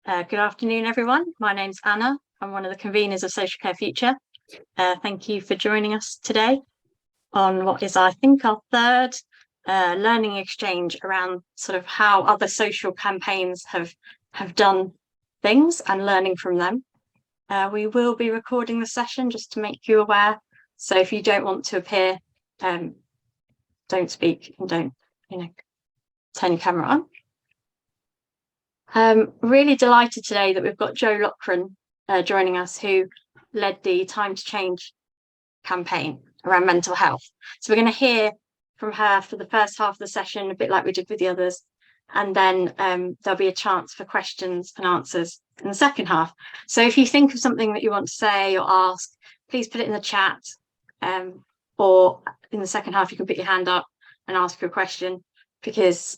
Good afternoon, everyone. My name's Anna. I'm one of the conveners of Social Care Future. Thank you for joining us today on what is, I think, our third learning exchange around sort of how other social campaigns have done things and learning from them. We will be recording the session just to make you aware. So if you don't want to appear, don't speak and don't, turn your camera on. Really delighted today that we've got Jo Loughran joining us, who led the Time to Change campaign around mental health. So we're going to hear from her for the first half of the session, a bit like we did with the others, and then there'll be a chance for questions and answers in the second half. So if you think of something that you want to say or ask, please put it in the chat, or in the second half you can put your hand up and ask your question, because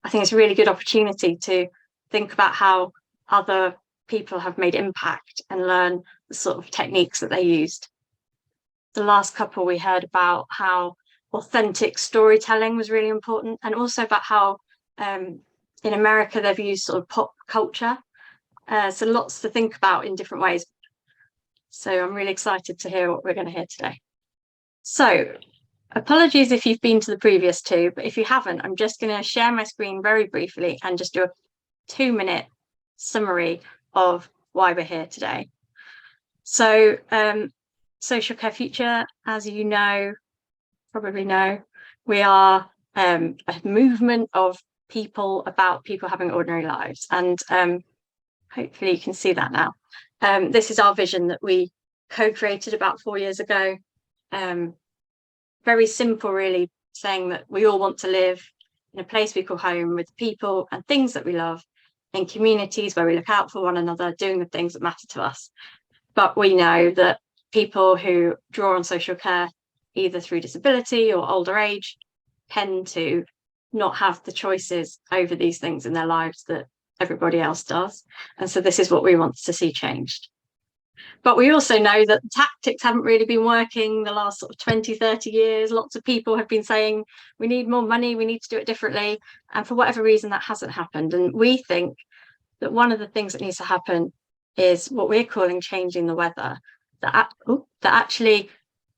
I think it's a really good opportunity to think about how other people have made impact and learn the sort of techniques that they used. The last couple, we heard about how authentic storytelling was really important, and also about how in America they've used sort of pop culture. So lots to think about in different ways. So I'm really excited to hear what we're going to hear today. So apologies if you've been to the previous two, but if you haven't, I'm just going to share my screen very briefly and just do a 2-minute summary of why we're here today. So Social Care Future, as you know, probably know, we are a movement of people about people having ordinary lives, and hopefully you can see that now. This is our vision that we co-created about 4 years ago. Very simple, really, saying that we all want to live in a place we call home, with people and things that we love, in communities where we look out for one another, doing the things that matter to us. But we know that people who draw on social care, either through disability or older age, tend to not have the choices over these things in their lives that everybody else does. And so this is what we want to see changed. But we also know that tactics haven't really been working the last sort of 20, 30 years. Lots of people have been saying, we need more money, we need to do it differently. And for whatever reason, that hasn't happened. And we think that one of the things that needs to happen is what we're calling changing the weather. That actually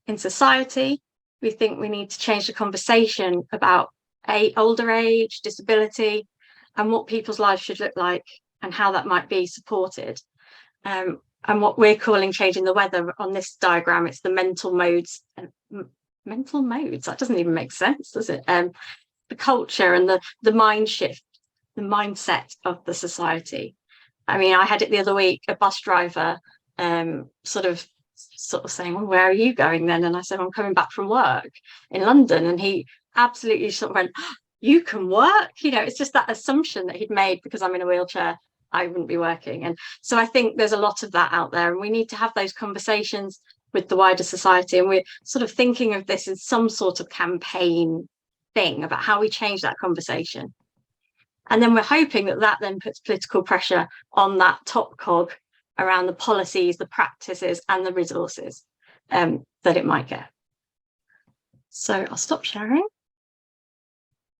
in society, we think we need to change the conversation about older age, disability, and what people's lives should look like and how that might be supported. And what we're calling changing the weather on this diagram, it's the mental modes. Mental modes, that doesn't even make sense, does it? The culture and the mind shift, the mindset of the society. I mean, I had it the other week, a bus driver sort of saying, well, where are you going then? And I said, I'm coming back from work in London. And he absolutely sort of went, oh, you can work? It's just that assumption that he'd made because I'm in a wheelchair, I wouldn't be working. And so I think there's a lot of that out there, and we need to have those conversations with the wider society. And we're sort of thinking of this as some sort of campaign thing about how we change that conversation. And then we're hoping that then puts political pressure on that top cog around the policies, the practices, and the resources that it might get. So I'll stop sharing.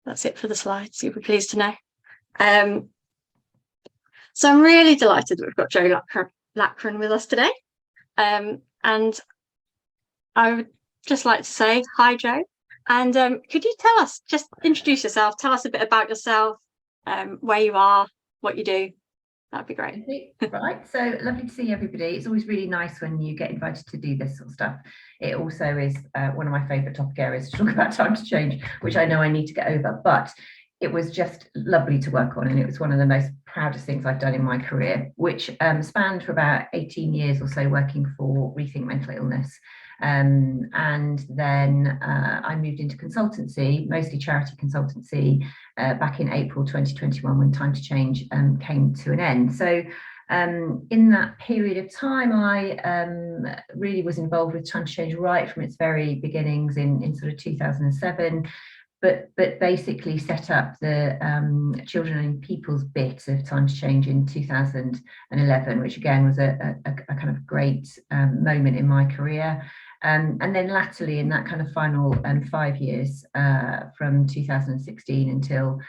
That's it for the slides. You'll be pleased to know. So I'm really delighted that we've got Jo Loughran with us today. And I would just like to say hi, Jo. And could you just introduce yourself, tell us a bit about yourself, where you are, what you do. That'd be great. Right, so lovely to see everybody. It's always really nice when you get invited to do this sort of stuff. It also is one of my favourite topic areas to talk about time to change, which I know I need to get over, but it was just lovely to work on, and it was one of the most proudest things I've done in my career, which spanned for about 18 years or so working for Rethink Mental Illness. And then I moved into consultancy, mostly charity consultancy, back in April 2021 when Time to Change came to an end. So in that period of time, I really was involved with Time to Change right from its very beginnings in sort of 2007. But basically set up the Children and People's bit of Time to Change in 2011, which again was a kind of great moment in my career. And then latterly, in that kind of final 5 years, from 2016 until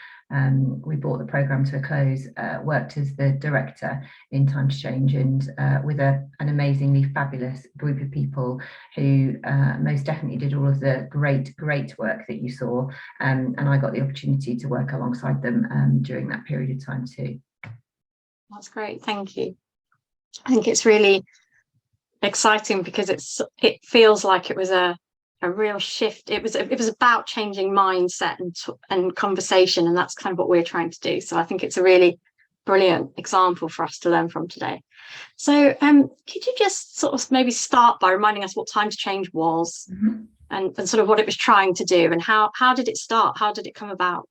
we brought the programme to a close, worked as the director in Time to Change, and with an amazingly fabulous group of people who most definitely did all of the great work that you saw, and I got the opportunity to work alongside them during that period of time too. That's great, thank you. I think it's really exciting because it feels like it was a real shift. It was about changing mindset and conversation, and that's kind of what we're trying to do. So I think it's a really brilliant example for us to learn from today. So could you just sort of maybe start by reminding us what Time to Change was, and sort of what it was trying to do, and how did it start? How did it come about?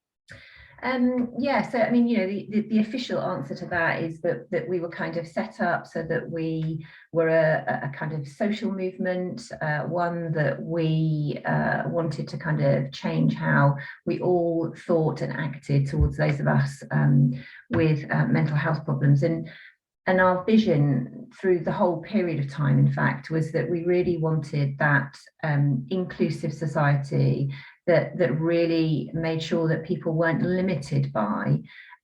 Yeah, so I mean, you know, the official answer to that is that we were kind of set up so that we were a kind of social movement, one that we wanted to kind of change how we all thought and acted towards those of us with mental health problems. And our vision through the whole period of time, in fact, was that we really wanted that inclusive society that really made sure that people weren't limited by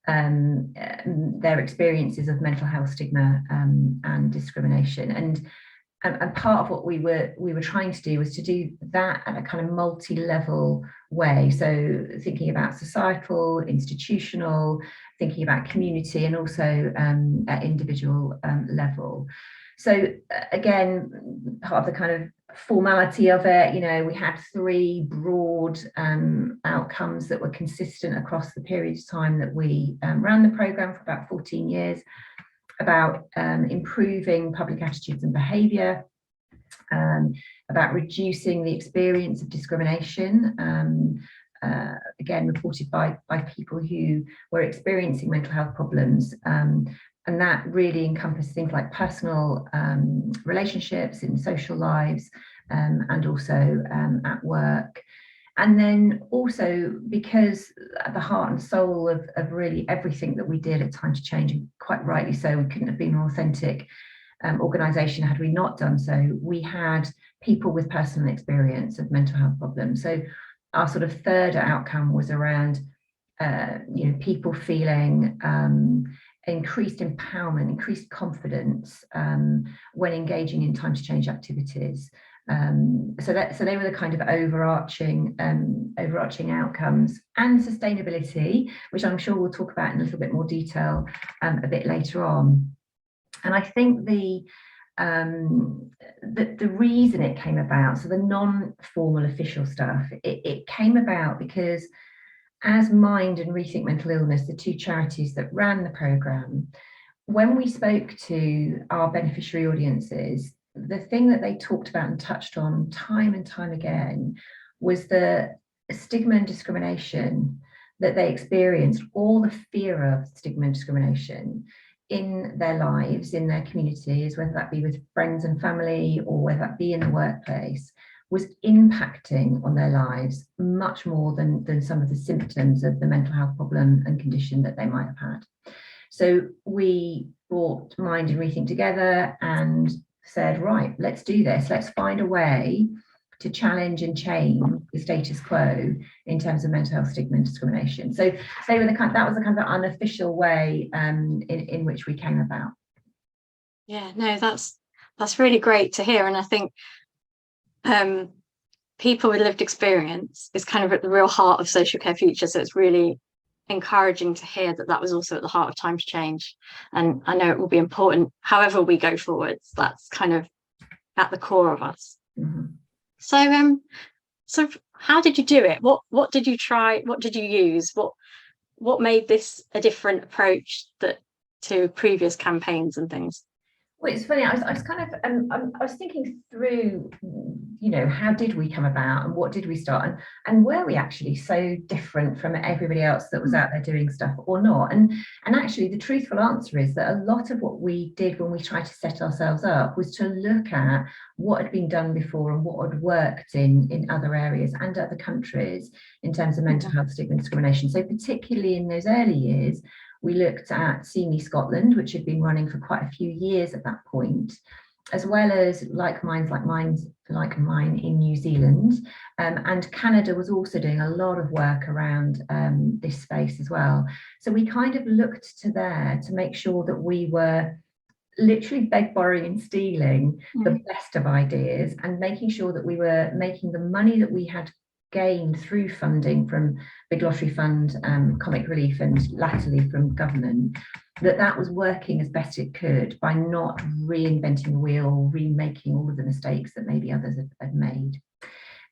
their experiences of mental health stigma and discrimination. And part of what we were trying to do was to do that at a kind of multi-level way. So thinking about societal, institutional, thinking about community, and also at individual level. So again, part of the kind of formality of it, you know, we had 3 broad outcomes that were consistent across the period of time that we ran the programme for about 14 years, about improving public attitudes and behaviour, about reducing the experience of discrimination, again reported by people who were experiencing mental health problems, and that really encompassed things like personal relationships in social lives, and also at work. And then also, because at the heart and soul of really everything that we did at Time to Change, and quite rightly so, we couldn't have been an authentic organisation had we not done so, we had people with personal experience of mental health problems. So our sort of third outcome was around you know, people feeling increased empowerment, increased confidence when engaging in Time to Change activities. So they were the kind of overarching outcomes, and sustainability, which I'm sure we'll talk about in a little bit more detail a bit later on. And I think the reason it came about, so the non-formal official stuff, it came about because as Mind and Rethink Mental Illness, the 2 charities that ran the programme, when we spoke to our beneficiary audiences, the thing that they talked about and touched on time and time again was the stigma and discrimination that they experienced, all the fear of stigma and discrimination in their lives, in their communities, whether that be with friends and family or whether that be in the workplace, was impacting on their lives much more than some of the symptoms of the mental health problem and condition that they might have had. So we brought Mind and Rethink together and said, right, let's do this. Let's find a way to challenge and change the status quo in terms of mental health stigma and discrimination. So they were that was the kind of unofficial way in which we came about. Yeah, no, that's really great to hear. And I think people with lived experience is kind of at the real heart of Social Care Future. So it's really encouraging to hear that was also at the heart of Time to Change. And I know it will be important however we go forwards. That's kind of at the core of us. So how did you do it? What did you try? What did you use? What made this a different approach to previous campaigns and things? Well, it's funny. I was kind of I was thinking through, you know, how did we come about and what did we start, and were we actually so different from everybody else that was out there doing stuff or not? And actually, the truthful answer is that a lot of what we did when we tried to set ourselves up was to look at what had been done before and what had worked in other areas and other countries in terms of mental health stigma and discrimination. So particularly in those early years, we looked at See Me Scotland, which had been running for quite a few years at that point, as well as like mine in New Zealand. And Canada was also doing a lot of work around this space as well. So we kind of looked to there to make sure that we were literally beg, borrowing and stealing the best of ideas, and making sure that we were making the money that we had gained through funding from Big Lottery Fund, Comic Relief, and latterly from government, that was working as best it could by not reinventing the wheel or remaking all of the mistakes that maybe others had made.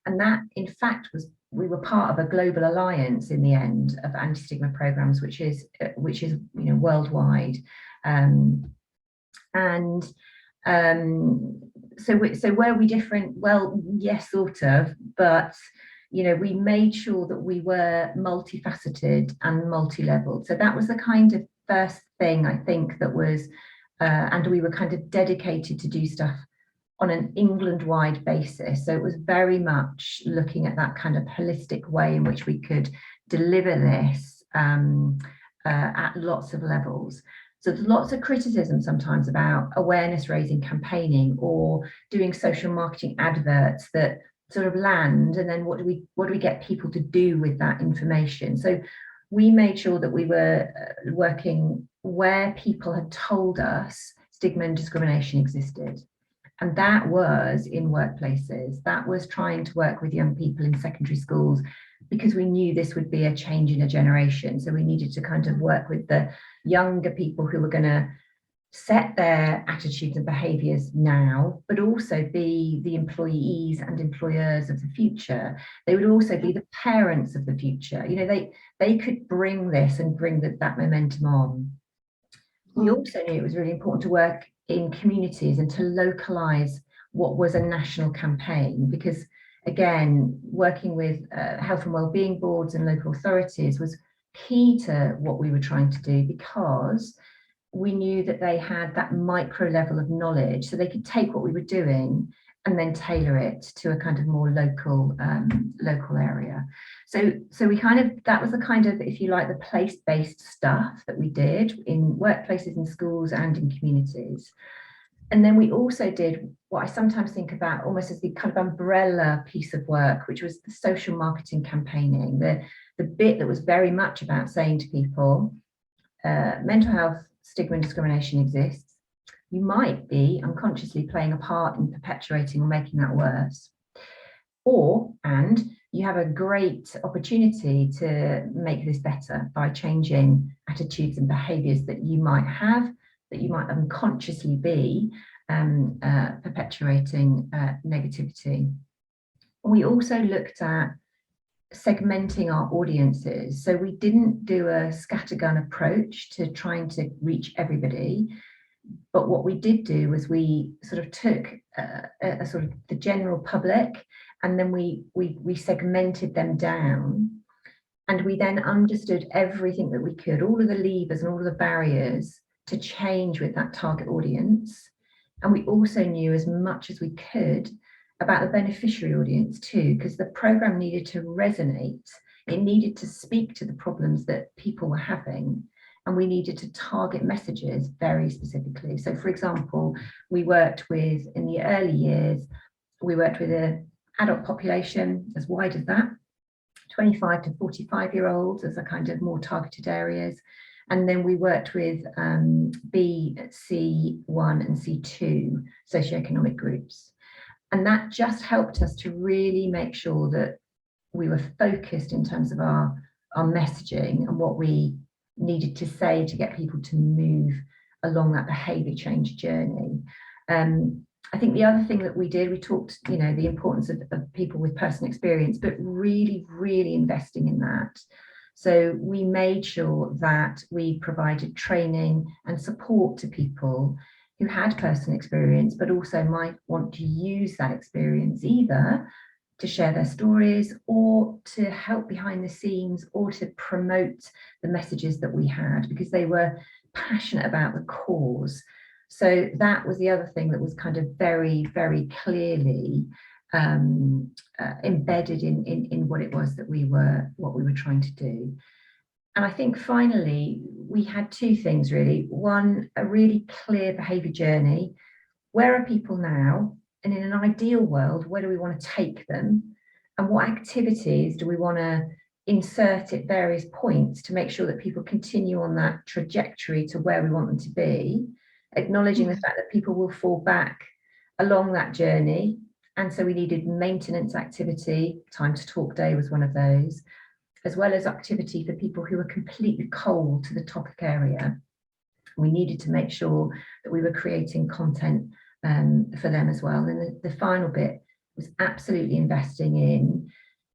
And that, in fact, we were part of a global alliance in the end of anti-stigma programs, which is worldwide. So were we different? Well, yes, sort of, but we made sure that we were multifaceted and multi-leveled. So that was the kind of first thing, I think, that was, and we were kind of dedicated to do stuff on an England-wide basis. So it was very much looking at that kind of holistic way in which we could deliver this at lots of levels. So there's lots of criticism sometimes about awareness raising campaigning or doing social marketing adverts that sort of land, and then what do we get people to do with that information? So we made sure that we were working where people had told us stigma and discrimination existed. And that was in workplaces. That was trying to work with young people in secondary schools, because we knew this would be a change in a generation. So we needed to kind of work with the younger people who were going to set their attitudes and behaviours now, but also be the employees and employers of the future. They would also be the parents of the future. They could bring this and bring that momentum on. We also knew it was really important to work in communities and to localise what was a national campaign, because again, working with health and wellbeing boards and local authorities was key to what we were trying to do, because we knew that they had that micro level of knowledge, so they could take what we were doing and then tailor it to a kind of more local area. So we that was the kind of, if you like, the place-based stuff that we did in workplaces, in schools and in communities. And then we also did what I sometimes think about almost as the kind of umbrella piece of work, which was the social marketing campaigning, the bit that was very much about saying to people, mental health, stigma and discrimination exists. You might be unconsciously playing a part in perpetuating or making that worse. And you have a great opportunity to make this better by changing attitudes and behaviours that you might have, that you might unconsciously be perpetuating negativity. We also looked at segmenting our audiences. So we didn't do a scattergun approach to trying to reach everybody, but what we did do was we sort of took a sort of the general public, and then we segmented them down, and we then understood everything that we could, all of the levers and all of the barriers to change with that target audience. And we also knew as much as we could about the beneficiary audience too, because the program needed to resonate. It needed to speak to the problems that people were having, and we needed to target messages very specifically. So for example, we worked with, in the early years, we worked with an adult population as wide as that, 25 to 45-year-olds as a kind of more targeted areas. And then we worked with B, C1 and C2 socioeconomic groups. And that just helped us to really make sure that we were focused in terms of our messaging and what we needed to say to get people to move along that behaviour change journey. I think the other thing that we did, we talked, the importance of people with personal experience, but really, really investing in that. So we made sure that we provided training and support to people who had personal experience, but also might want to use that experience either to share their stories or to help behind the scenes or to promote the messages that we had, because they were passionate about the cause. So that was the other thing that was kind of very, very clearly embedded in what it was that we were trying to do. And I think finally, we had two things really. One, a really clear behaviour journey where are people now? And in an ideal world, where do we want to take them? And what activities do we want to insert at various points to make sure that people continue on that trajectory to where we want them to be, acknowledging the fact that people will fall back along that journey. And so we needed maintenance activity. Time to Talk Day was one of those, as well as activity for people who were completely cold to the topic area. We needed to make sure that we were creating content for them as well. And the final bit was absolutely investing in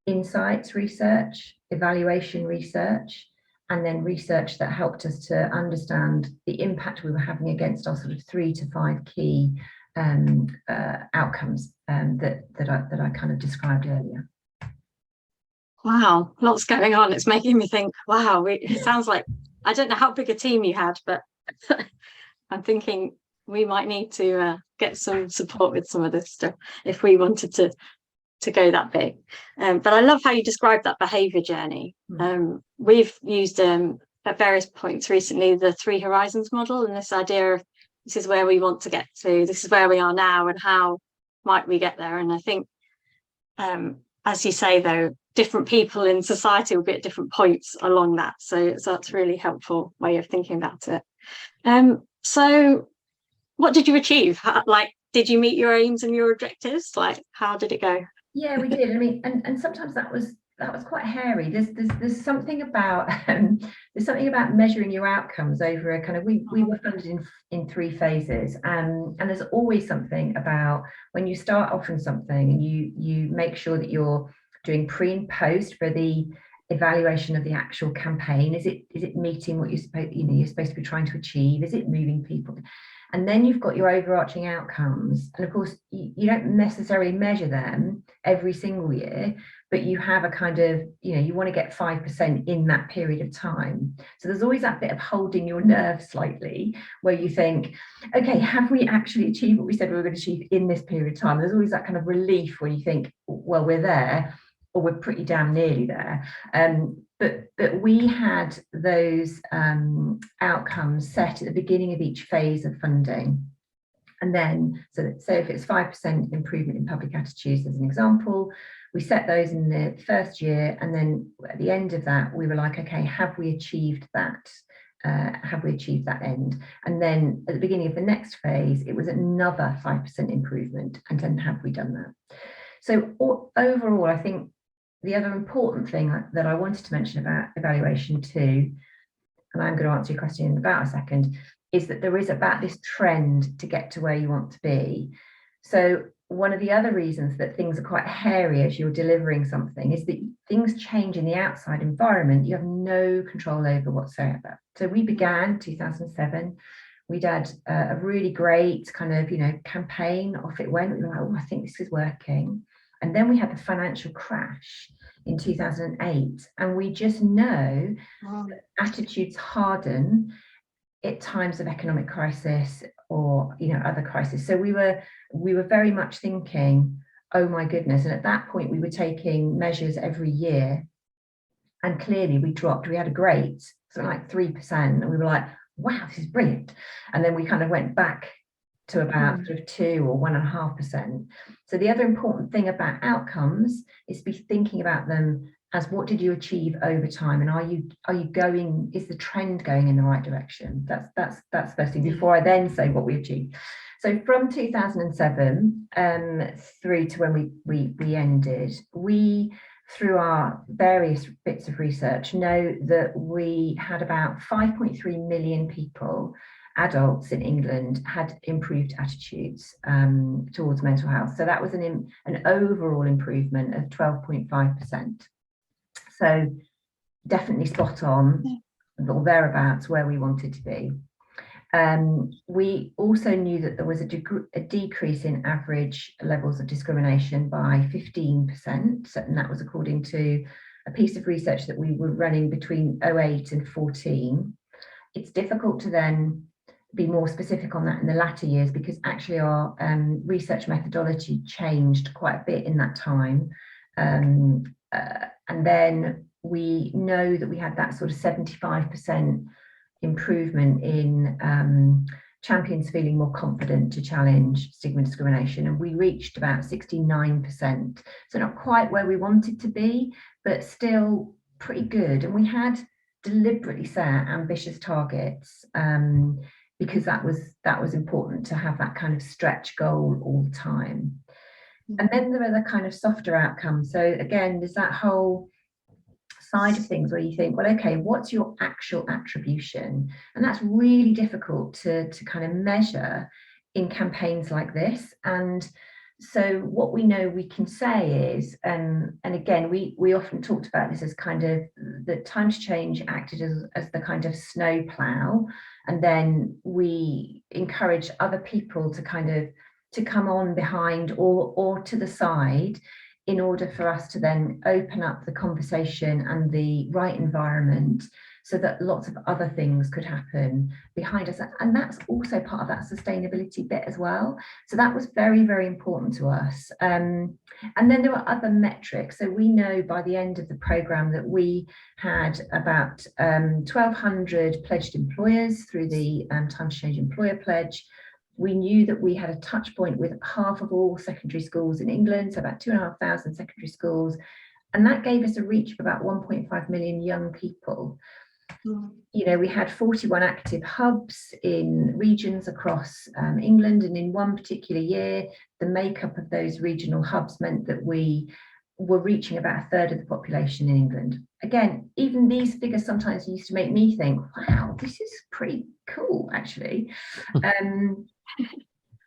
insights research, evaluation research, and then research that helped us to understand the impact we were having against our sort of 3 to 5 key outcomes that I kind of described earlier. Wow, lots going on. It's making me think, wow, it sounds like, I don't know how big a team you had, but I'm thinking we might need to get some support with some of this stuff if we wanted to go that big. But I love how you described that behaviour journey. We've used at various points recently the 3 horizons model, and this idea of this is where we want to get to, this is where we are now, and how might we get there. And I think, as you say, though, different people in society will be at different points along that. So that's a really helpful way of thinking about it. So what did you achieve? Like, did you meet your aims and your objectives? Like, how did it go? Yeah, we did. I mean, and sometimes that was quite hairy. There's something about there's something about measuring your outcomes over a kind of, we were funded in 3 phases, and there's always something about when you start off in something and you make sure that you're doing pre and post for the evaluation of the actual campaign. Is it meeting what you're supposed to be trying to achieve? Is it moving people? And then you've got your overarching outcomes, and of course you don't necessarily measure them every single year, but you have a kind of, you want to get 5% in that period of time. So there's always that bit of holding your nerve slightly, where you think, okay, have we actually achieved what we said we were going to achieve in this period of time? There's always that kind of relief when you think, well, we're there, or we're pretty damn nearly there. But we had those outcomes set at the beginning of each phase of funding. And then, so if it's 5% improvement in public attitudes, as an example, we set those in the first year. And then at the end of that, we were like, okay, have we achieved that? Have we achieved that end? And then at the beginning of the next phase, it was another 5% improvement. And then have we done that? So overall, I think the other important thing that I wanted to mention about evaluation too, and I'm going to answer your question in about a second, is that there is about this trend to get to where you want to be. So one of the other reasons that things are quite hairy as you're delivering something is that things change in the outside environment. You have no control over whatsoever. So we began 2007. We'd had a really great kind of, campaign. Off it went. We were like, oh, I think this is working. And then we had the financial crash in 2008. And we just know that attitudes harden at times of economic crisis or, other crises. So we were very much thinking, oh my goodness. And at that point, we were taking measures every year. And clearly we dropped. We had a great, something like 3%. And we were like, wow, this is brilliant. And then we kind of went back to about sort of 2 or 1.5%. So the other important thing about outcomes is to be thinking about them as what did you achieve over time, and are you going, is the trend going in the right direction? That's the first thing before I then say what we achieved. So from 2007 through to when we ended, we, through our various bits of research, know that we had about 5.3 million people, adults in England, had improved attitudes towards mental health. So that was an overall improvement of 12.5%. So definitely spot on, or thereabouts where we wanted to be. We also knew that there was a decrease in average levels of discrimination by 15%, and that was according to a piece of research that we were running between 2008 and 2014. It's difficult to then be more specific on that in the latter years, because actually our research methodology changed quite a bit in that time. And then we know that we had that sort of 75% improvement in champions feeling more confident to challenge stigma and discrimination, and we reached about 69%. So not quite where we wanted to be, but still pretty good. And we had deliberately set ambitious targets, because that was important to have that kind of stretch goal all the time. And then there are the kind of softer outcomes. So again, there's that whole side of things where you think, well, okay, what's your actual attribution? And that's really difficult to kind of measure in campaigns like this. And so what we know we can say is, and again, we often talked about this as kind of the Time to Change acted as the kind of snow plow, and then we encourage other people to kind of to come on behind or to the side, in order for us to then open up the conversation and the right environment so that lots of other things could happen behind us. And that's also part of that sustainability bit as well. So that was very, very important to us. And then there were other metrics. So we know by the end of the programme that we had about 1,200 pledged employers through the Time to Change Employer Pledge. We knew that we had a touch point with half of all secondary schools in England, so about 2,500 secondary schools. And that gave us a reach of about 1.5 million young people. You know, we had 41 active hubs in regions across England, and in one particular year, the makeup of those regional hubs meant that we were reaching about a third of the population in England. Again, even these figures sometimes used to make me think, wow, this is pretty cool, actually.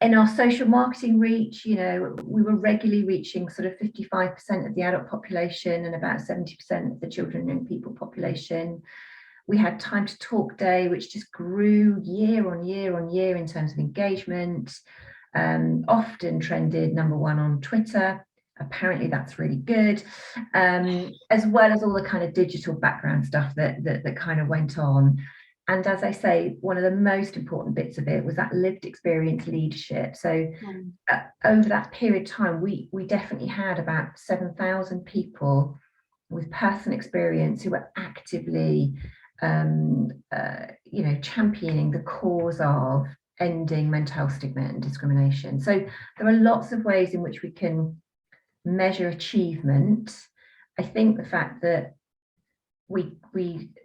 In our social marketing reach, you know, we were regularly reaching sort of 55% of the adult population and about 70% of the children and young people population. We had Time to Talk Day, which just grew year on year on year in terms of engagement, often trended #1 on Twitter. Apparently that's really good, as well as all the kind of digital background stuff that kind of went on. And as I say, one of the most important bits of it was that lived experience leadership. So over that period of time, we definitely had about 7,000 people with personal experience who were actively, you know, championing the cause of ending mental health stigma and discrimination. So there are lots of ways in which we can measure achievement. I think the fact that we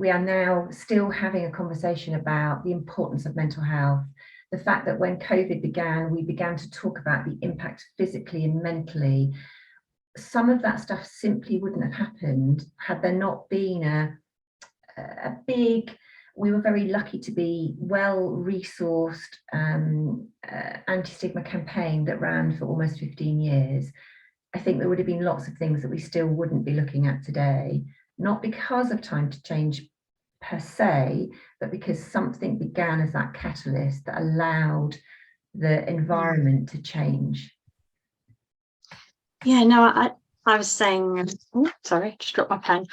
are now still having a conversation about the importance of mental health, the fact that when COVID began, we began to talk about the impact physically and mentally. Some of that stuff simply wouldn't have happened had there not been a big, we were very lucky to be well-resourced anti-stigma campaign that ran for almost 15 years. I think there would have been lots of things that we still wouldn't be looking at today, not because of Time to Change per se, but because something began as that catalyst that allowed the environment to change. Yeah, no, I was saying, sorry, just dropped my pen,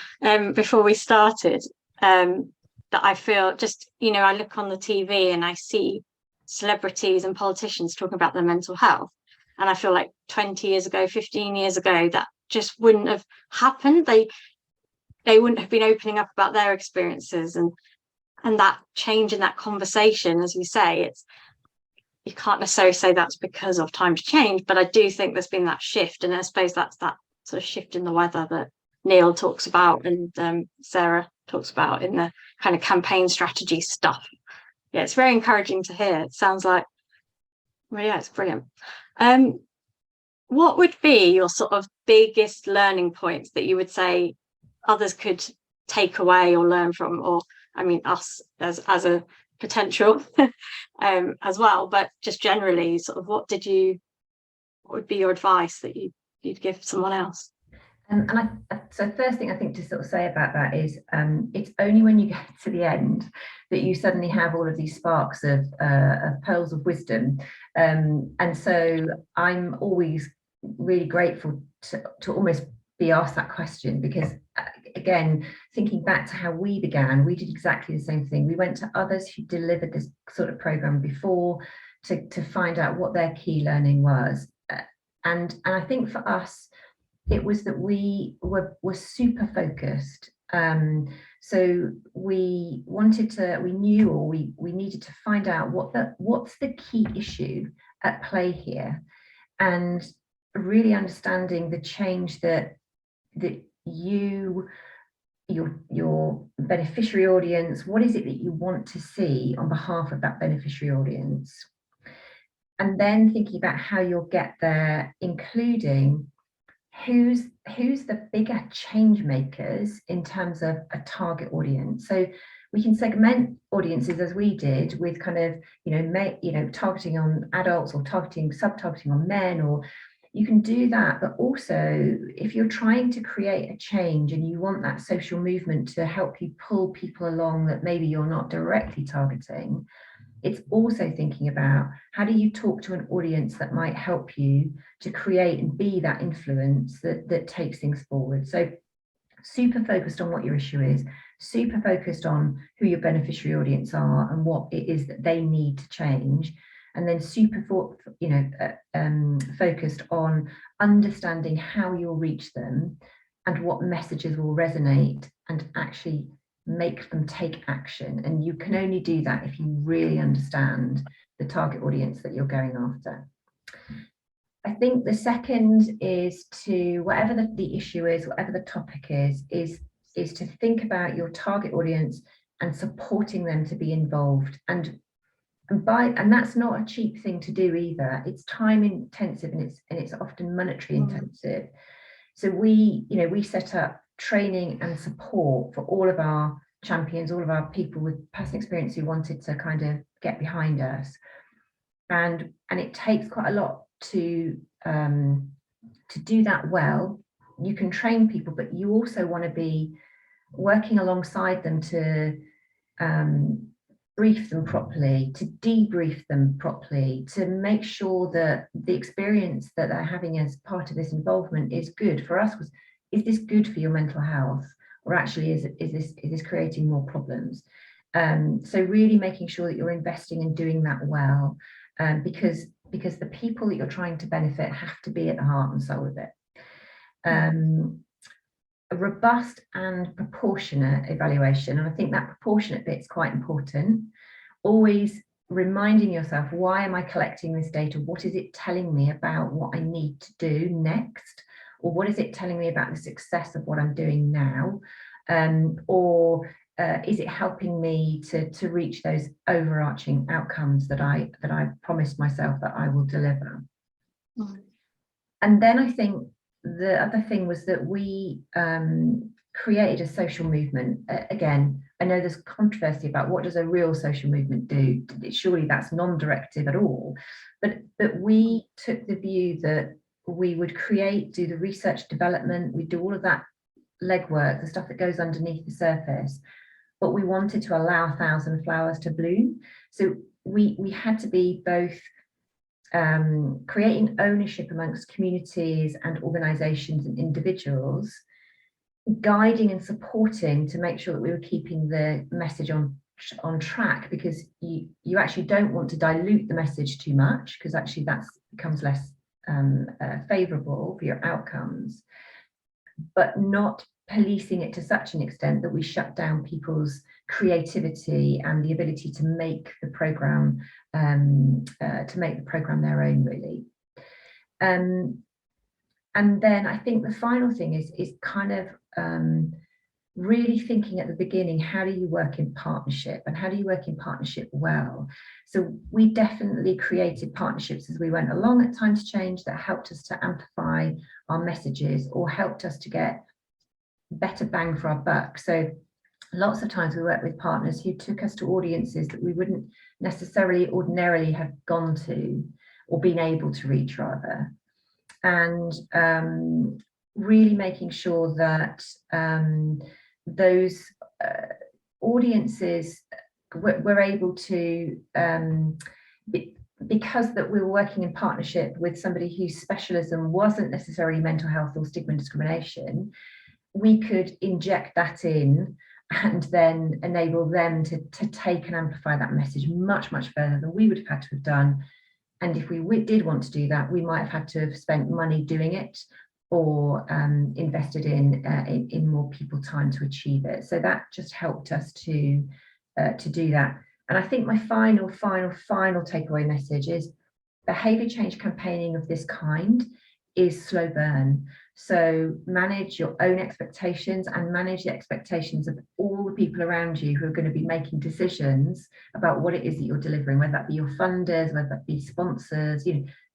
before we started, that I feel just, you know, I look on the TV and I see celebrities and politicians talking about their mental health. And I feel like 20 years ago, 15 years ago, that just wouldn't have happened. They wouldn't have been opening up about their experiences, and that change in that conversation, as we say, it's, you can't necessarily say that's because of Time to Change, but I do think there's been that shift, and I suppose that's that sort of shift in the weather that Neil talks about and Sarah talks about in the kind of campaign strategy stuff. Yeah, it's very encouraging to hear. It sounds like, well, yeah, it's brilliant. What would be your sort of biggest learning points that you would say others could take away or learn from, or I mean us as a potential as well, but just generally sort of what would be your advice that you'd give someone else? So first thing I think to sort of say about that is it's only when you get to the end that you suddenly have all of these sparks of pearls of wisdom, and so I'm always really grateful to almost be asked that question, because again, thinking back to how we began, we did exactly the same thing. We went to others who delivered this sort of program before to find out what their key learning was, and I think for us it was that we were super focused. So we knew, or we needed to find out what's the key issue at play here, and really understanding the change that your beneficiary audience, what is it that you want to see on behalf of that beneficiary audience? And then thinking about how you'll get there, including who's the bigger change makers in terms of a target audience. So we can segment audiences as we did with kind of, targeting on adults, or sub-targeting on men, or you can do that. But also, if you're trying to create a change and you want that social movement to help you pull people along that maybe you're not directly targeting, it's also thinking about how do you talk to an audience that might help you to create and be that influence that takes things forward. So super focused on what your issue is, super focused on who your beneficiary audience are and what it is that they need to change, and then super focused on understanding how you'll reach them and what messages will resonate and actually make them take action. And you can only do that if you really understand the target audience that you're going after. I think the second is to, whatever the issue is, whatever the topic is to think about your target audience and supporting them to be involved. And that's not a cheap thing to do either. It's time intensive, and it's often monetary intensive. So we set up training and support for all of our champions, all of our people with personal experience who wanted to kind of get behind us. And it takes quite a lot to do that well. You can train people, but you also want to be working alongside them to brief them properly, to debrief them properly, to make sure that the experience that they're having as part of this involvement is good. For us, is this good for your mental health, or actually is this creating more problems? So really making sure that you're investing in doing that well, because the people that you're trying to benefit have to be at the heart and soul of it. A robust and proportionate evaluation, and I think that proportionate bit is quite important. Always reminding yourself, why am I collecting this data? What is it telling me about what I need to do next? Or what is it telling me about the success of what I'm doing now? Or is it helping me to reach those overarching outcomes that I promised myself that I will deliver? And then I think the other thing was that we created a social movement. Again, I know there's controversy about what does a real social movement do. Surely that's non-directive at all. But we took the view that we would do the research development, we do all of that legwork, the stuff that goes underneath the surface, but we wanted to allow 1,000 flowers to bloom. So we had to be both creating ownership amongst communities and organizations and individuals, guiding and supporting to make sure that we were keeping the message on track, because you actually don't want to dilute the message too much, because actually that becomes less favorable for your outcomes, but not policing it to such an extent that we shut down people's creativity and the ability to make the program their own, really. And then I think the final thing is kind of really thinking at the beginning, how do you work in partnership, and how do you work in partnership well? So we definitely created partnerships as we went along at Time to Change that helped us to amplify our messages, or helped us to get better bang for our buck. So lots of times we work with partners who took us to audiences that we wouldn't necessarily ordinarily have gone to, or been able to reach rather. And really making sure that those audiences were able to, because that we were working in partnership with somebody whose specialism wasn't necessarily mental health or stigma and discrimination, we could inject that in and then enable them to take and amplify that message much, much further than we would have had to have done. And if we did want to do that, we might have had to have spent money doing it, or invested in more people time to achieve it. So that just helped us to do that. And I think my final takeaway message is behavior change campaigning of this kind is slow burn. So manage your own expectations and manage the expectations of all the people around you who are going to be making decisions about what it is that you're delivering, whether that be your funders, whether that be sponsors,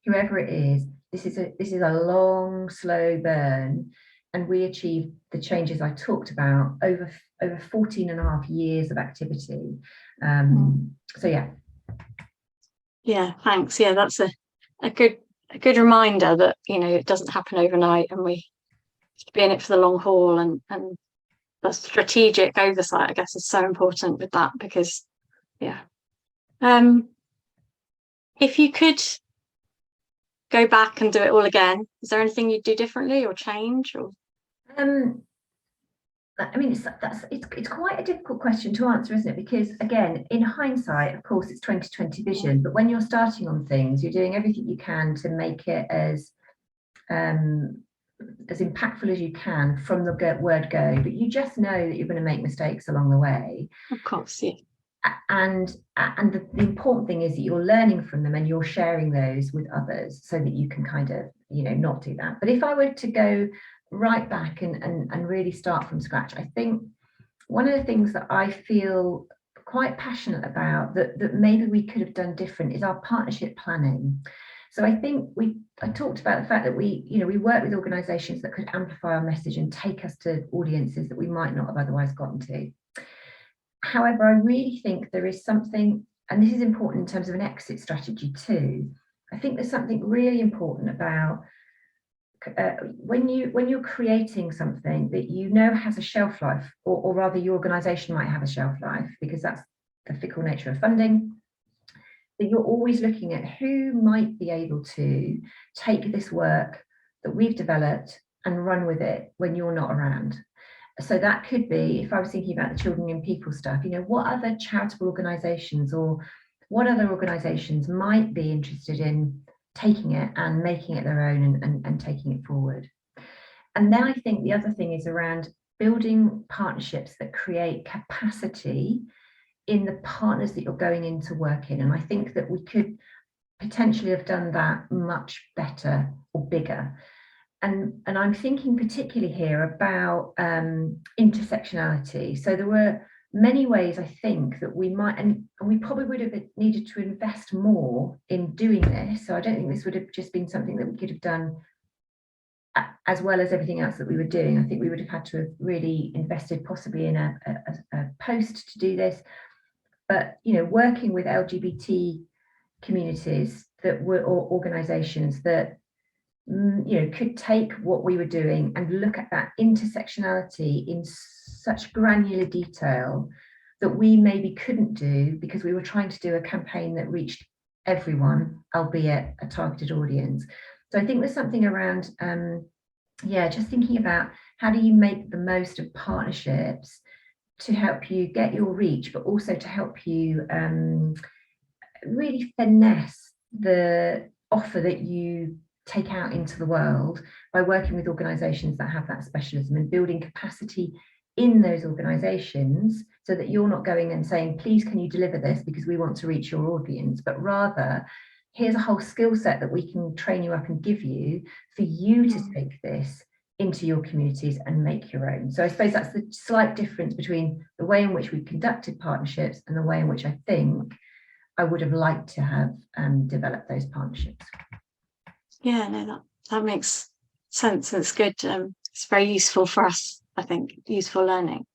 whoever it is. This is a long, slow burn. And we achieved the changes I talked about over 14 and a half years of activity. So yeah. Yeah, thanks. Yeah, that's a good reminder that, it doesn't happen overnight, and we should be in it for the long haul, and the strategic oversight, I guess, is so important with that, because yeah. If you could go back and do it all again, is there anything you'd do differently or change? Or I mean, it's quite a difficult question to answer, isn't it? Because again, in hindsight, of course, it's 2020 vision, but when you're starting on things, you're doing everything you can to make it as impactful as you can from the word go. But you just know that you're going to make mistakes along the way. Of course, yeah. And the important thing is that you're learning from them and you're sharing those with others so that you can kind of, not do that. But if I were to go right back and really start from scratch, I think one of the things that I feel quite passionate about that maybe we could have done different is our partnership planning. So I think I talked about the fact that we work with organisations that could amplify our message and take us to audiences that we might not have otherwise gotten to. However, I really think there is something, and this is important in terms of an exit strategy too. I think there's something really important about when you're creating something that has a shelf life, or rather your organisation might have a shelf life, because that's the fickle nature of funding, that you're always looking at who might be able to take this work that we've developed and run with it when you're not around. So that could be, if I was thinking about the children and people stuff, what other charitable organisations or what other organisations might be interested in taking it and making it their own and taking it forward. And then I think the other thing is around building partnerships that create capacity in the partners that you're going in to work in. And I think that we could potentially have done that much better or bigger. And I'm thinking particularly here about intersectionality. So there were many ways, I think, that we might, and we probably would have needed to invest more in doing this. So I don't think this would have just been something that we could have done as well as everything else that we were doing. I think we would have had to have really invested possibly in a post to do this. But, working with LGBT communities that were, or organisations that could take what we were doing and look at that intersectionality in such granular detail that we maybe couldn't do because we were trying to do a campaign that reached everyone, albeit a targeted audience. So I think there's something around, just thinking about how do you make the most of partnerships to help you get your reach, but also to help you really finesse the offer that you take out into the world by working with organisations that have that specialism and building capacity in those organisations so that you're not going and saying, please, can you deliver this because we want to reach your audience, but rather, here's a whole skill set that we can train you up and give you for you to take this into your communities and make your own. So I suppose that's the slight difference between the way in which we conducted partnerships and the way in which I think I would have liked to have developed those partnerships. Yeah, no, that makes sense. It's good. It's very useful for us, I think, useful learning.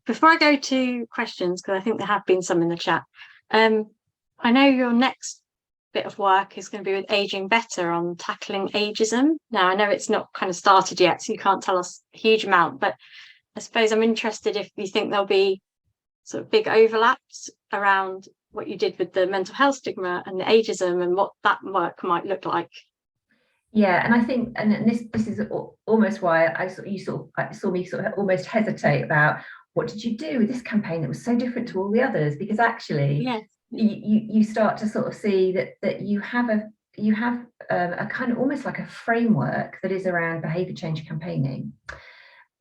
Before I go to questions, because I think there have been some in the chat, I know your next bit of work is going to be with Aging Better on tackling ageism. Now, I know it's not kind of started yet, so you can't tell us a huge amount, but I suppose I'm interested if you think there'll be sort of big overlaps around what you did with the mental health stigma and the ageism and what that work might look like. Yeah, and I think, and this is almost why you saw me sort of almost hesitate about what did you do with this campaign that was so different to all the others, because actually you start to sort of see that you have you have a kind of almost like a framework that is around behaviour change campaigning.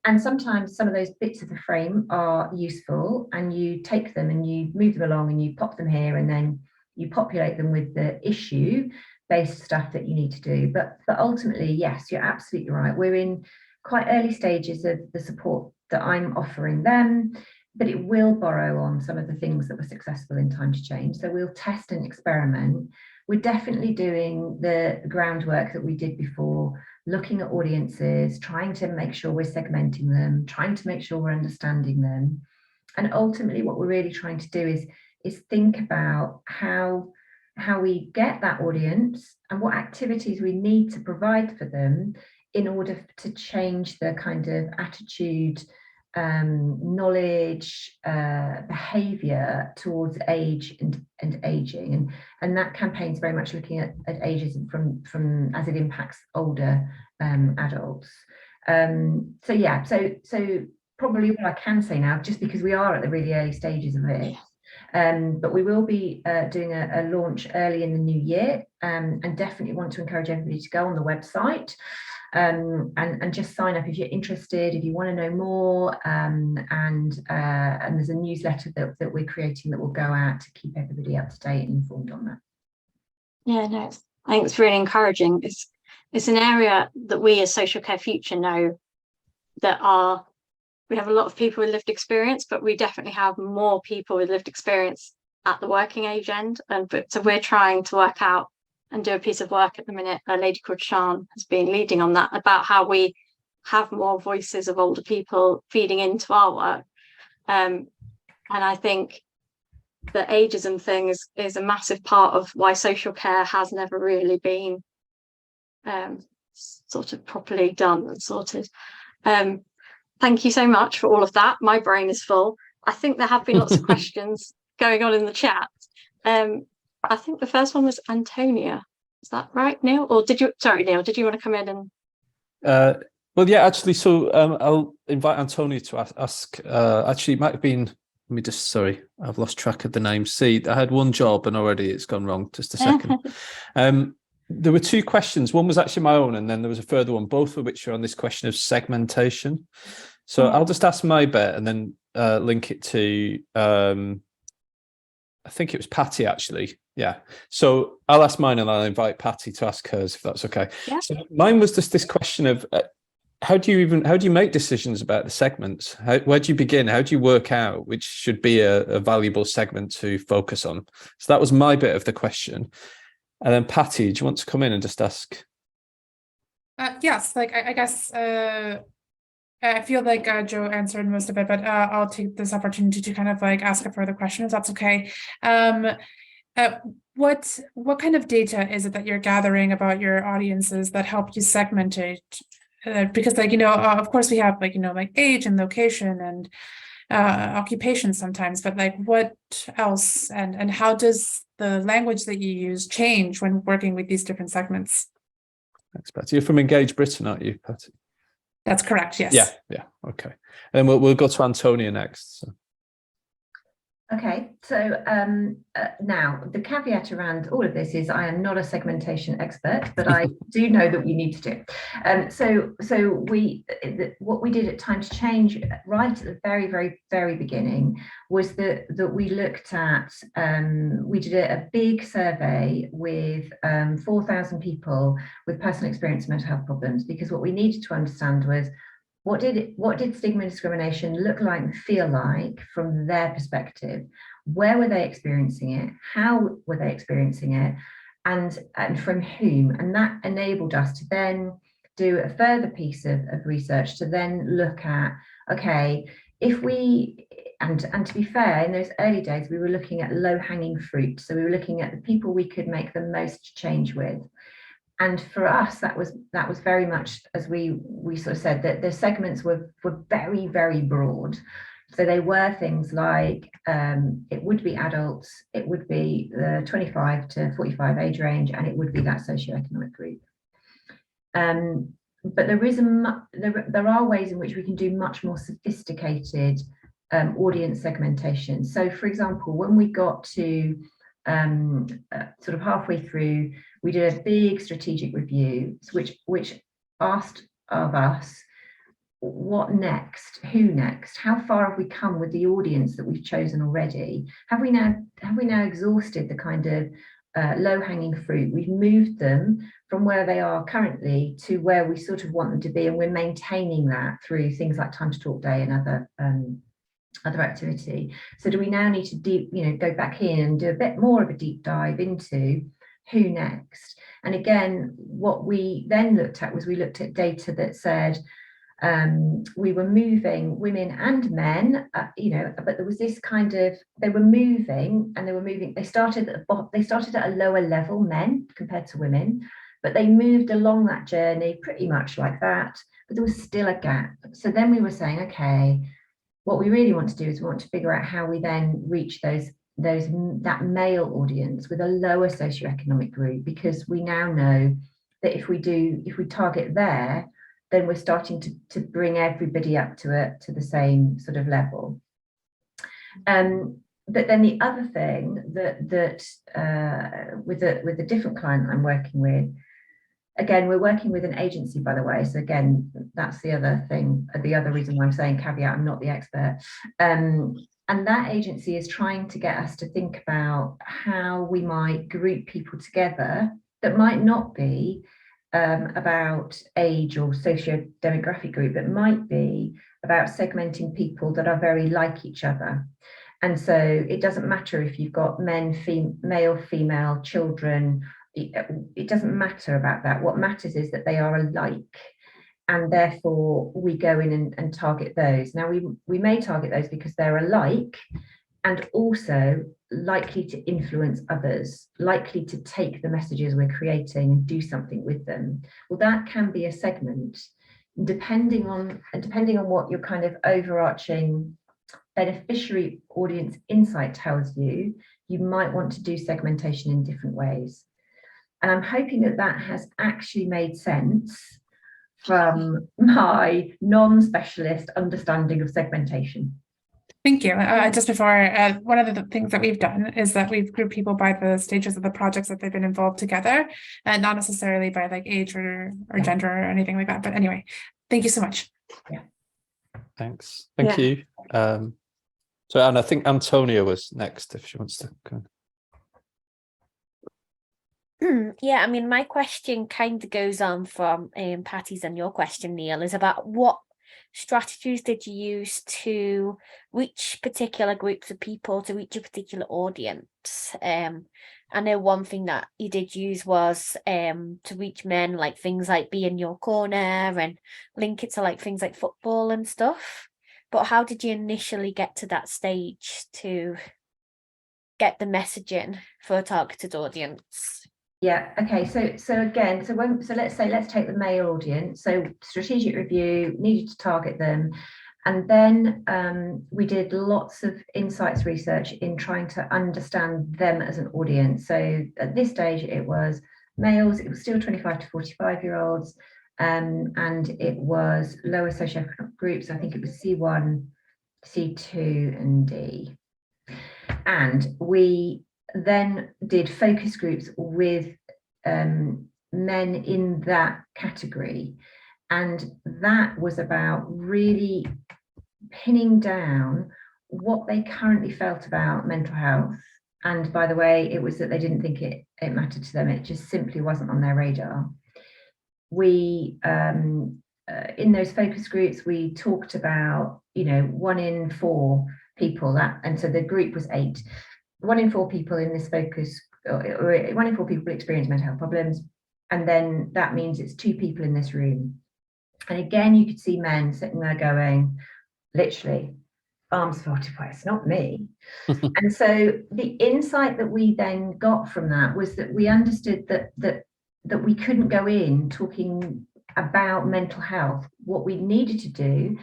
And sometimes some of those bits of the frame are useful, and you take them and you move them along and you pop them here, and then you populate them with the issue based stuff that you need to do. But ultimately, yes, you're absolutely right. We're in quite early stages of the support that I'm offering them, but it will borrow on some of the things that were successful in Time to Change. So we'll test and experiment. We're definitely doing the groundwork that we did before, looking at audiences, trying to make sure we're segmenting them, trying to make sure we're understanding them. And ultimately what we're really trying to do is think about how we get that audience and what activities we need to provide for them in order to change the kind of attitude, knowledge, behavior towards age and aging, and that campaign is very much looking at ageism from as it impacts older adults. So yeah, so probably what I can say now, just because we are at the really early stages of it, but we will be doing a launch early in the new year, and definitely want to encourage everybody to go on the website. And just sign up if you're interested, if you want to know more, and there's a newsletter that we're creating that will go out to keep everybody up to date and informed on that. Yeah, no, I think it's really encouraging. It's an area that we as Social Care Future know that we have a lot of people with lived experience, but we definitely have more people with lived experience at the working age end. So we're trying to work out and do a piece of work at the minute. A lady called Sian has been leading on that, about how we have more voices of older people feeding into our work. And I think the ageism thing is a massive part of why social care has never really been sort of properly done and sorted. Thank you so much for all of that. My brain is full. I think there have been lots of questions going on in the chat. I think the first one was Antonia. Is that right, Neil? Or sorry, Neil, did you want to come in and... Well, yeah, actually, so I'll invite Antonia to ask. Actually, it might have been, sorry, I've lost track of the name. See, I had one job and already it's gone wrong. Just a second. There were two questions. One was actually my own, and then there was a further one, both of which are on this question of segmentation. So I'll just ask my bit and then link it to, I think it was Patty, actually. Yeah. So I'll ask mine and I'll invite Patty to ask hers, if that's okay. Yeah. So mine was just this question of how do you make decisions about the segments? Where do you begin? How do you work out which should be a valuable segment to focus on? So that was my bit of the question. And then Patty, do you want to come in and just ask? Yes, like I guess I feel like Joe answered most of it, but I'll take this opportunity to kind of like ask a further question, if that's okay. What kind of data is it that you're gathering about your audiences that help you segment it? Because like, of course we have like, like age and location and occupation sometimes, but like what else, and how does the language that you use change when working with these different segments? Thanks, Patty. You're from Engage Britain, aren't you, Patty? That's correct, yes. Yeah, okay. And then we'll go to Antonia next. So. Okay, so now the caveat around all of this is I am not a segmentation expert, but I do know that we need to do. What we did at Time to Change right at the very, very, very beginning was that we looked at, we did a big survey with 4,000 people with personal experience of mental health problems, because what we needed to understand was what did stigma and discrimination look like and feel like from their perspective? Where were they experiencing it? How were they experiencing it? And from whom? And that enabled us to then do a further piece of research to then look at, okay, if we, and to be fair, in those early days, we were looking at low-hanging fruit. So we were looking at the people we could make the most change with. And for us, that was very much, as we sort of said, that the segments were very, very broad. So they were things like it would be adults, it would be the 25 to 45 age range, and it would be that socioeconomic group. But there are ways in which we can do much more sophisticated audience segmentation. So, for example, when we got to sort of halfway through, we did a big strategic review, which asked of us, what next? Who next? How far have we come with the audience that we've chosen already? Have we now exhausted the kind of low-hanging fruit? We've moved them from where they are currently to where we sort of want them to be, and we're maintaining that through things like Time to Talk Day and other activity. So do we now need to go back in and do a bit more of a deep dive into who next? And again, what we then looked at was, we looked at data that said we were moving women and men, but there was this kind of, they started at a lower level, men compared to women, but they moved along that journey pretty much like that, but there was still a gap. So then we were saying, okay, what we really want to do is we want to figure out how we then reach that male audience with a lower socioeconomic group, because we now know that if we target there, then we're starting to bring everybody up to the same sort of level. But then the other thing that with the different client I'm working with, again, we're working with an agency, by the way. So again, that's the other thing, the other reason why I'm saying caveat, I'm not the expert. And that agency is trying to get us to think about how we might group people together that might not be about age or socio-demographic group, but might be about segmenting people that are very like each other. And so it doesn't matter if you've got male, female, children, it doesn't matter about that. What matters is that they are alike, and therefore we go in and target those. Now we may target those because they're alike, and also likely to influence others, likely to take the messages we're creating and do something with them. Well, that can be a segment, depending on what your kind of overarching beneficiary audience insight tells you. You might want to do segmentation in different ways. And I'm hoping that has actually made sense from my non-specialist understanding of segmentation. Thank you. Just before, one of the things that we've done is that we've grouped people by the stages of the projects that they've been involved together, and not necessarily by like age or gender or anything like that. But anyway, thank you so much. Yeah. Thanks. Thank you. So, and I think Antonia was next, if she wants to go. Yeah, I mean, my question kind of goes on from Patty's and your question, Neil, is about what strategies did you use to reach particular groups of people, to reach a particular audience? I know one thing that you did use was to reach men, like things like Be in Your Corner, and link it to like things like football and stuff. But how did you initially get to that stage to get the messaging for a targeted audience? Yeah, okay, so let's take the male audience. So strategic review, needed to target them, and then we did lots of insights research in trying to understand them as an audience. So at this stage it was males, it was still 25 to 45-year-olds, and it was lower socioeconomic groups. I think it was C1, C2 and D. And we then did focus groups with men in that category, and that was about really pinning down what they currently felt about mental health. And by the way, it was that they didn't think it mattered to them, it just simply wasn't on their radar. We in those focus groups we talked about 1 in 4 people, and so the group was 8. 1 in 4 people in this focus, or 1 in 4 people experience mental health problems, and then that means it's 2 people in this room. And again, you could see men sitting there going, literally, arms folded, it's not me. And so the insight that we then got from that was that we understood that we couldn't go in talking about mental health. What we needed to do,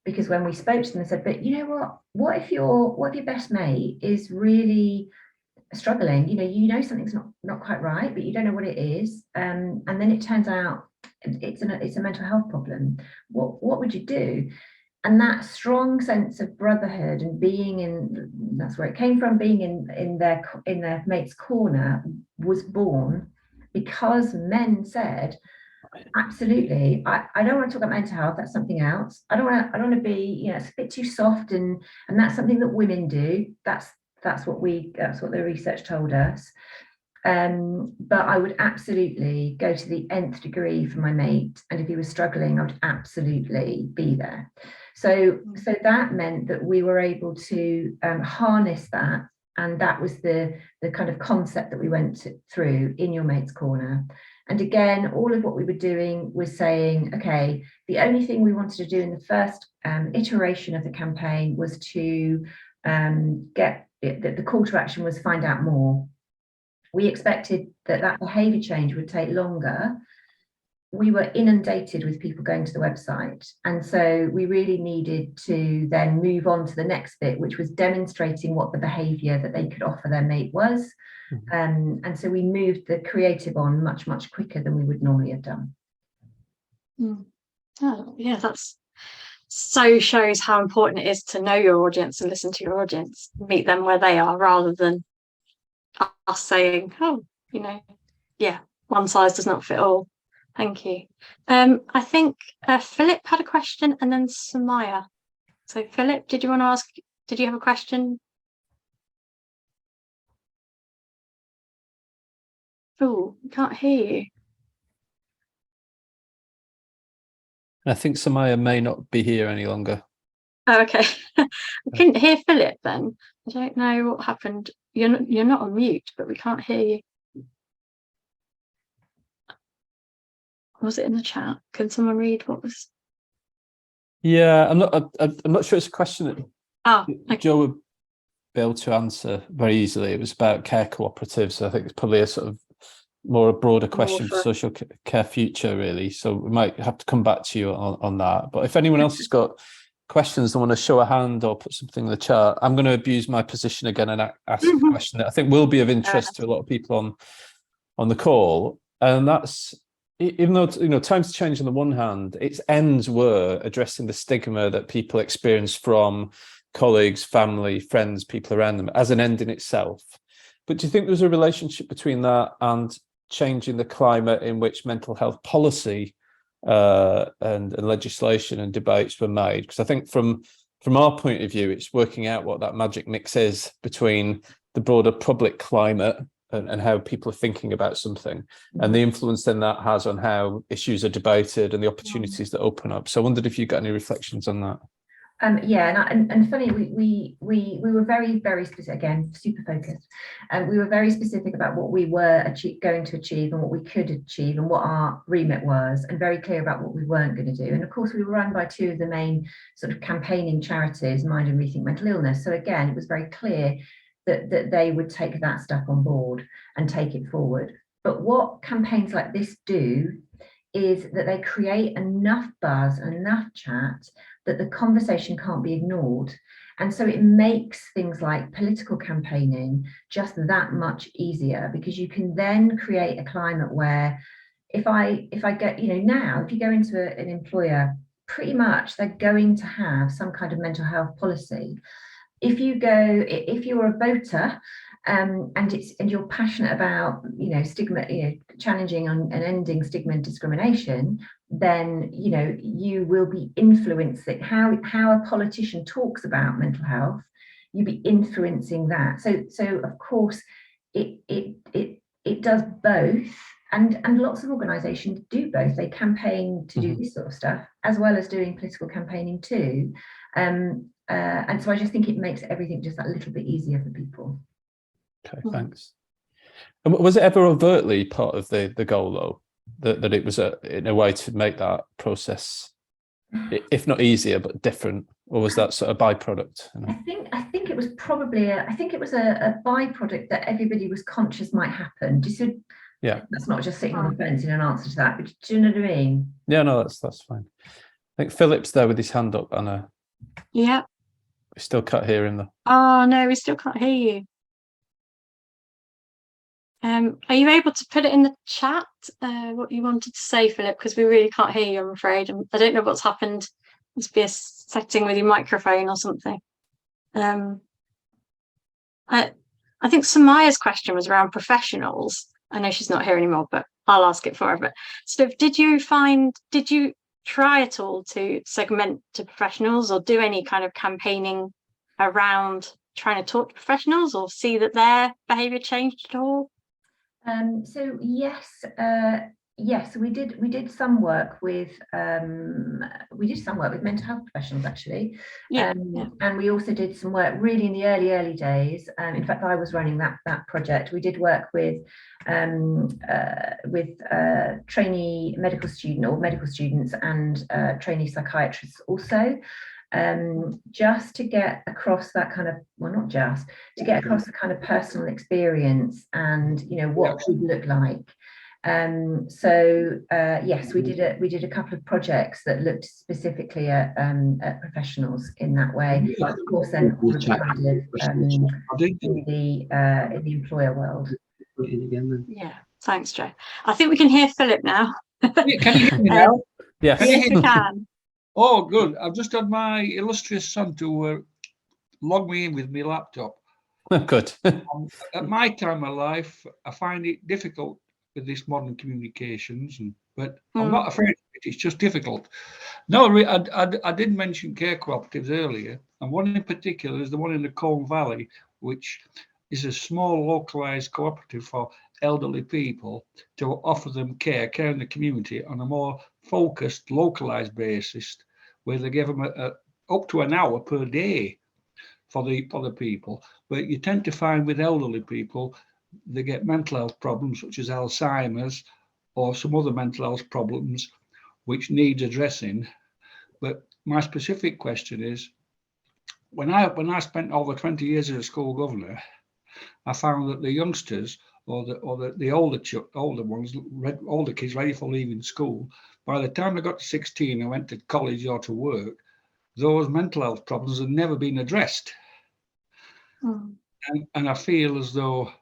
because when we spoke to them, they said, but you know what if your best mate is really struggling, you know something's not quite right, but you don't know what it is, and then it turns out it's a mental health problem. What would you do? And that strong sense of brotherhood and being in, that's where it came from, being in their mate's corner was born because men said, absolutely, I don't want to talk about mental health, that's something else. I don't want to be, it's a bit too soft, and that's something that women do. That's what the research told us. But I would absolutely go to the nth degree for my mate, and if he was struggling, I would absolutely be there. So that meant that we were able to harness that, and that was the kind of concept that we went through in Your Mate's Corner. And again, all of what we were doing was saying, okay, the only thing we wanted to do in the first iteration of the campaign was to get the call to action was find out more. We expected that behaviour change would take longer. We were inundated with people going to the website. And so we really needed to then move on to the next bit, which was demonstrating what the behaviour that they could offer their mate was. And so we moved the creative on much, much quicker than we would normally have done. Oh, yeah, that's so shows how important it is to know your audience and listen to your audience, meet them where they are, rather than us saying, oh, yeah, one size does not fit all. Thank you. I think Philip had a question, and then Samaya. So Philip, did you have a question? Oh, can't hear you. I think Samaya may not be here any longer. Oh, okay. I couldn't hear Philip then. I don't know what happened. You're not on mute, but we can't hear you. Was it in the chat? Can someone read what was? Yeah, I'm not sure it's a question that okay. Joe would be able to answer very easily. It was about care cooperatives. I think it's probably a sort of more a broader question for social care future, really. So we might have to come back to you on that. But if anyone else has got questions and want to show a hand or put something in the chat, I'm going to abuse my position again and ask a question that I think will be of interest to a lot of people on the call. And that's, even though times change on the one hand, its ends were addressing the stigma that people experience from colleagues, family, friends, people around them as an end in itself. But do you think there's a relationship between that and changing the climate in which mental health policy and legislation and debates were made? Because I think from our point of view, it's working out what that magic mix is between the broader public climate and how people are thinking about something, and the influence then that has on how issues are debated and the opportunities that open up. So I wondered if you got any reflections on that. Yeah, and funny, we were very, very specific, again, super focused, and we were very specific about what we were going to achieve and what we could achieve and what our remit was, and very clear about what we weren't going to do. And of course, we were run by two of the main sort of campaigning charities, Mind and Rethink Mental Illness. So again, it was very clear that they would take that stuff on board and take it forward. But what campaigns like this do is that they create enough buzz and enough chat that the conversation can't be ignored. And so it makes things like political campaigning just that much easier, because you can then create a climate where if I get, now if you go into an employer, pretty much they're going to have some kind of mental health policy. If you're a voter, and you're passionate about stigma, challenging and ending stigma and discrimination, then you will be influencing how a politician talks about mental health. You'll be influencing that. So of course it does both, and lots of organizations do both. They campaign to do this sort of stuff as well as doing political campaigning too. And so I just think it makes everything just that little bit easier for people. Okay, thanks. And was it ever overtly part of the goal, though, that it was in a way to make that process, if not easier, but different, or was that sort of byproduct? I think it was probably a byproduct that everybody was conscious might happen. Yeah, that's not just sitting on the fence in an answer to that. But do you know what I mean? Yeah, no, that's fine. I think Philip's there with his hand up, Anna. Yeah. We still can't hear him though. Oh no, we still can't hear you. Are you able to put it in the chat, what you wanted to say, Philip? Because we really can't hear you, I'm afraid. I don't know what's happened must be a setting with your microphone or something. I think Samaya's question was around professionals. I know she's not here anymore, but I'll ask it for her. But so did you try at all to segment to professionals or do any kind of campaigning around trying to talk to professionals or see that their behaviour changed at all? So yes, we did some work with mental health professionals actually, and we also did some work really in the early days. In fact, I was running that project. We did work with trainee medical students and trainee psychiatrists also. Just to get across that kind of, well, not just to get across the kind of personal experience and what it would look like. Yes, we did a couple of projects that looked specifically at professionals in that way. Of course, then all of the kind of in the employer world. Yeah, thanks, Jo. I think we can hear Philip now. Can you hear me now? Yes. Yes, we can. Oh, good. I've just had my illustrious son to log me in with my laptop. Good. At my time of life, I find it difficult with this modern communications, but I'm not afraid of it. It's just difficult. No, I did mention care cooperatives earlier, and one in particular is the one in the Colne Valley, which is a small localized cooperative for elderly people to offer them care in the community on a more focused, localized basis, where they give them up to an hour per day for the people. But you tend to find with elderly people, they get mental health problems such as Alzheimer's or some other mental health problems which needs addressing. But my specific question is, when I spent over 20 years as a school governor, I found that the youngsters or the older kids ready for leaving school, by the time they got to 16 and went to college or to work, those mental health problems had never been addressed. And I feel as though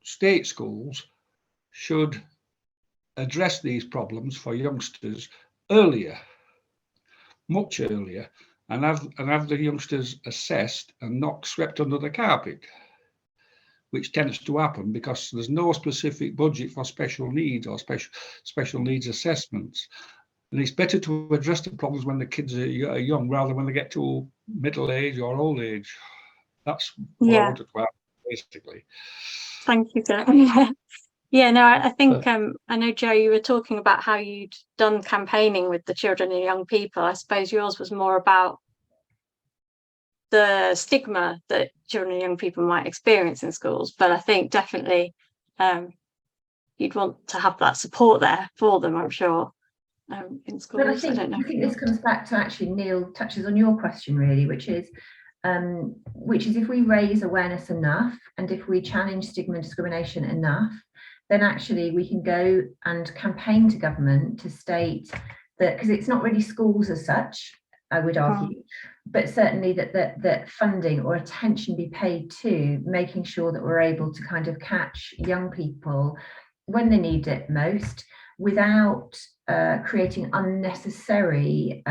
state schools should address these problems for youngsters earlier, much earlier, and have the youngsters assessed and not swept under the carpet, which tends to happen because there's no specific budget for special needs or special needs assessments. And it's better to address the problems when the kids are young rather than when they get to middle age or old age. That's what I wanted to add, basically. Thank you, Philip. Yeah, no, I think I know, Jo, you were talking about how you'd done campaigning with the children and young people. I suppose yours was more about the stigma that children and young people might experience in schools, but I think definitely you'd want to have that support there for them, I'm sure, in schools. But I think this comes back to actually Neil touches on your question really, which is if we raise awareness enough and if we challenge stigma and discrimination enough, then actually we can go and campaign to government to state that, because it's not really schools as such, I would argue, but certainly that funding or attention be paid to making sure that we're able to kind of catch young people when they need it most without creating unnecessary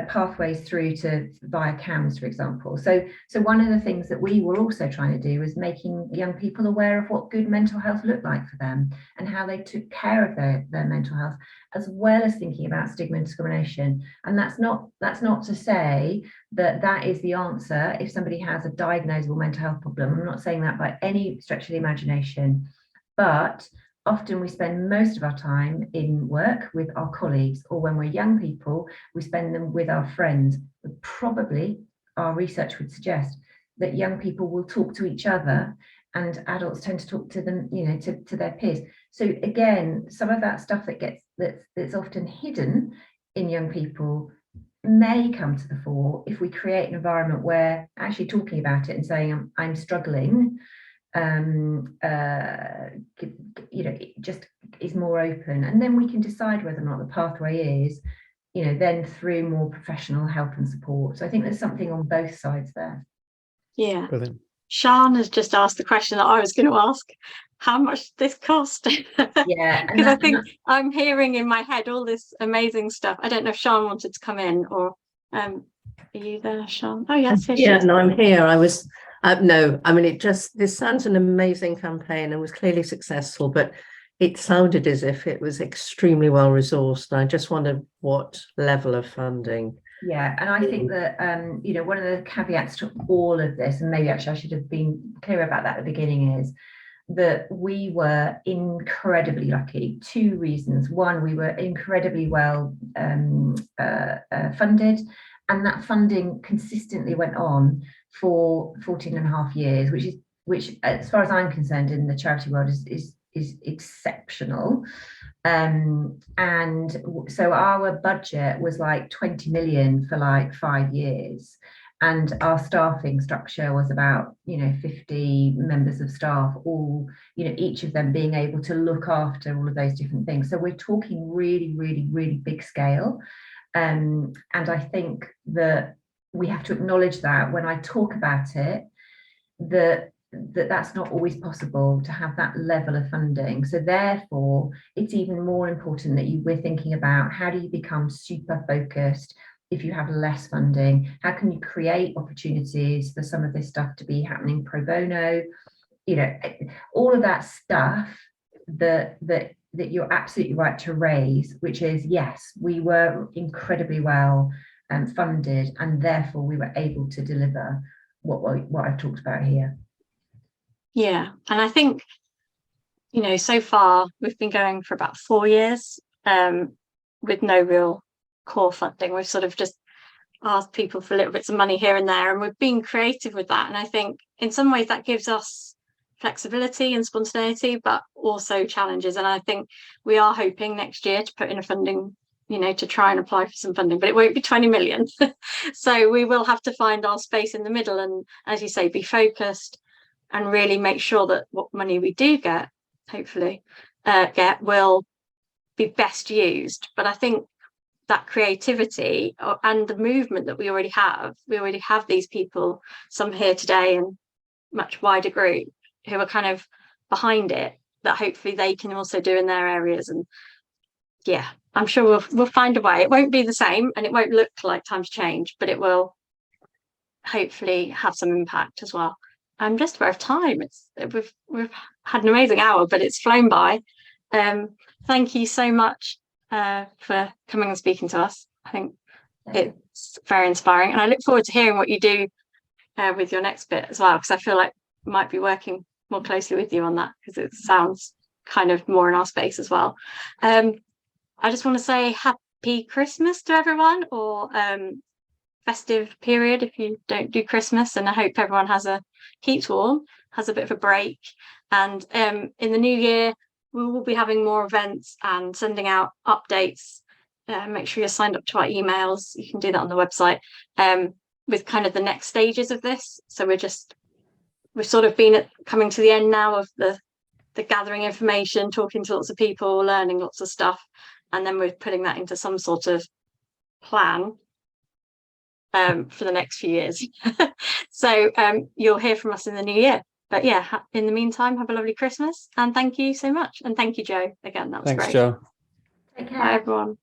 pathways through to via CAMS, for example. So one of the things that we were also trying to do was making young people aware of what good mental health looked like for them and how they took care of their mental health, as well as thinking about stigma and discrimination. And that's not to say that is the answer if somebody has a diagnosable mental health problem. I'm not saying that by any stretch of the imagination, but often we spend most of our time in work with our colleagues, or when we're young people, we spend them with our friends. But probably our research would suggest that young people will talk to each other and adults tend to talk to them, to their peers. So again, some of that stuff that's often hidden in young people may come to the fore if we create an environment where actually talking about it and saying I'm struggling, it just is more open, and then we can decide whether or not the pathway is, then through more professional help and support. So I think there's something on both sides there. Yeah. Brilliant. Sian has just asked the question that I was going to ask. how much this cost? Yeah, Because I think I'm hearing in my head all this amazing stuff. I don't know if Sean wanted to come in, or are you there, Sean? Oh yes, here she Yeah, is. no, I'm here. I was no, I mean this sounds an amazing campaign and was clearly successful, but it sounded as if it was extremely well resourced. And I just wondered what level of funding. Yeah, and I think that you know, one of the caveats to all of this, and maybe actually I should have been clear about that at the beginning, is that we were incredibly lucky. Two reasons. One, we were incredibly well funded, and that funding consistently went on for 14 and a half years, which as far as I'm concerned in the charity world is exceptional. And so our budget was like 20 million for like 5 years, and our staffing structure was about 50 members of staff, all each of them being able to look after all of those different things. So we're talking really, really, really big scale. And I think that we have to acknowledge that when I talk about it, that's not always possible to have that level of funding. So therefore, it's even more important that we're thinking about how do you become super focused if you have less funding? How can you create opportunities for some of this stuff to be happening pro bono? All of that stuff that you're absolutely right to raise, which is, yes, we were incredibly well funded, and therefore we were able to deliver what I've talked about here. Yeah, and I think so far we've been going for about 4 years with no real core funding. We've sort of just asked people for little bits of money here and there, and we've been creative with that. And I think in some ways that gives us flexibility and spontaneity, but also challenges. And I think we are hoping next year to put in a funding, to try and apply for some funding, but it won't be 20 million. So we will have to find our space in the middle and, as you say, be focused and really make sure that what money we do get, hopefully will be best used. But I think that creativity and the movement that we already have these people, some here today and much wider group, who are kind of behind it, that hopefully they can also do in their areas. And yeah, I'm sure we'll find a way. It won't be the same and it won't look like Times Change, but it will hopefully have some impact as well. I'm just aware of time. We've had an amazing hour, but it's flown by. Thank you so much for coming and speaking to us. I think it's very inspiring, and I look forward to hearing what you do with your next bit as well, because I feel like I might be working more closely with you on that, because it sounds kind of more in our space as well. I just want to say happy Christmas to everyone, or festive period if you don't do Christmas, and I hope everyone keeps warm, has a bit of a break, and in the new year we will be having more events and sending out updates. Make sure you're signed up to our emails. You can do that on the website, with kind of the next stages of this. So we've sort of been coming to the end now of the gathering information, talking to lots of people, learning lots of stuff, and then we're putting that into some sort of plan for the next few years. So you'll hear from us in the new year. But yeah, in the meantime, have a lovely Christmas, and thank you so much. And thank you, Joe, again. That was great. Thanks, Joe. Take care. Bye, everyone.